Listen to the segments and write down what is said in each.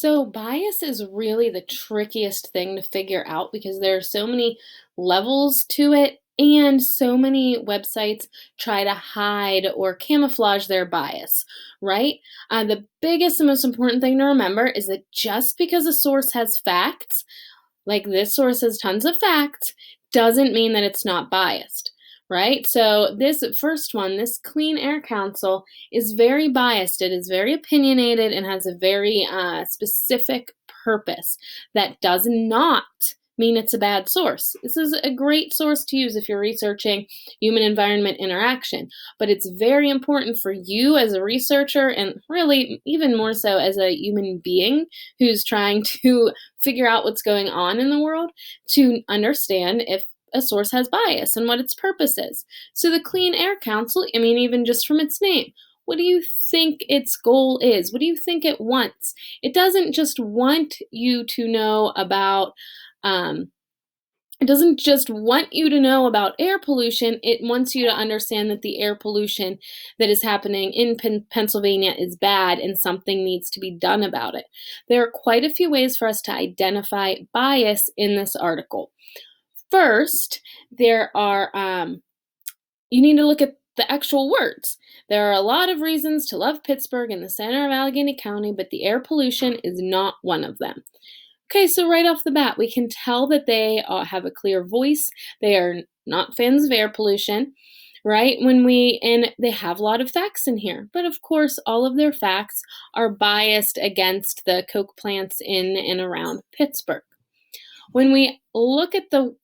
So, bias is really the trickiest thing to figure out because there are so many levels to it, and so many websites try to hide or camouflage their bias, right? The biggest and most important thing to remember is that just because a source has facts, like this source has tons of facts, doesn't mean that it's not biased, right? So, this first one, this Clean Air Council, is very biased. It is very opinionated and has a very specific purpose. That does not mean it's a bad source. This is a great source to use if you're researching human environment interaction, but it's very important for you as a researcher and really even more so as a human being who's trying to figure out what's going on in the world to understand if a source has bias and what its purpose is. So, the Clean Air Council, I mean, even just from its name, what do you think its goal is? What do you think it wants? It doesn't just want you to know about um, it doesn't just want you to know about air pollution, it wants you to understand that the air pollution that is happening in Pennsylvania is bad and something needs to be done about it. There are quite a few ways for us to identify bias in this article. First, you need to look at the actual words. There are a lot of reasons to love Pittsburgh in the center of Allegheny County, but the air pollution is not one of them. Okay, so right off the bat, we can tell that they have a clear voice. They are not fans of air pollution, right? And they have a lot of facts in here, but of course, all of their facts are biased against the Coke plants in and around Pittsburgh. When we look at the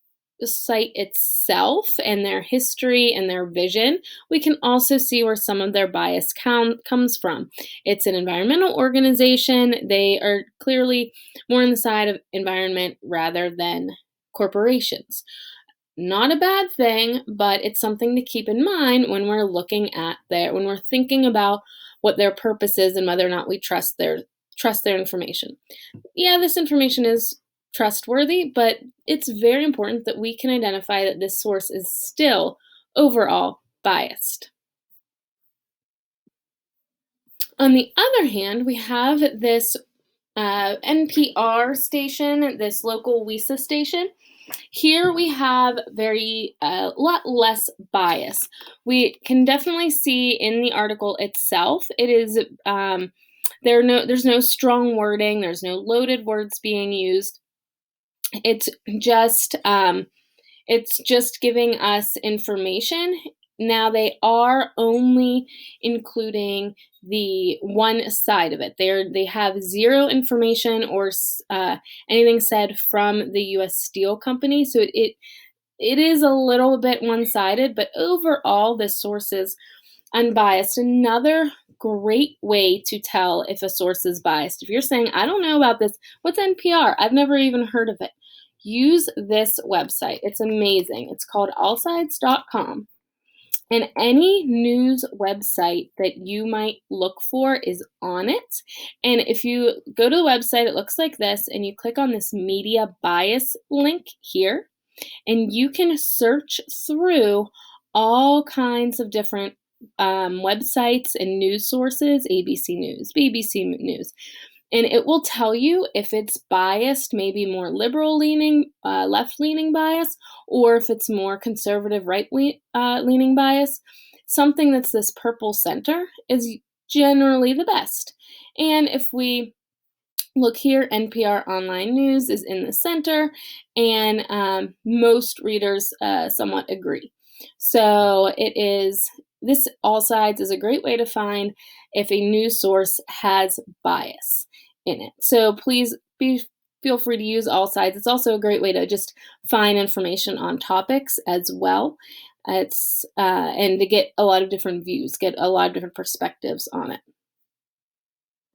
site itself and their history and their vision, we can also see where some of their bias comes from. It's an environmental organization. They are clearly more on the side of environment rather than corporations. Not a bad thing, but it's something to keep in mind when we're when we're thinking about what their purpose is and whether or not we trust their information. Yeah, this information is trustworthy, but it's very important that we can identify that this source is still overall biased. On the other hand, we have this NPR station, this local WISA station. Here we have a lot less bias. We can definitely see in the article itself, it is there's no strong wording, there's no loaded words being used. It's just giving us information. Now they are only including the one side of it. They have zero information or anything said from the U.S. Steel Company, so it is a little bit one-sided, but overall, this source is unbiased. Another great way to tell if a source is biased. If you're saying, I don't know about this, what's NPR? I've never even heard of it. Use this website. It's amazing. It's called allsides.com. And any news website that you might look for is on it. And if you go to the website, it looks like this, and you click on this media bias link here, and you can search through all kinds of different websites and news sources, ABC News, BBC News, and it will tell you if it's biased, maybe more liberal leaning, left leaning bias, or if it's more conservative right leaning bias. Something that's this purple center is generally the best. And if we look here, NPR Online News is in the center, and most readers somewhat agree. So this All Sides is a great way to find if a news source has bias in it. So please feel free to use All Sides. It's also a great way to just find information on topics as well. And to get a lot of different views, get a lot of different perspectives on it.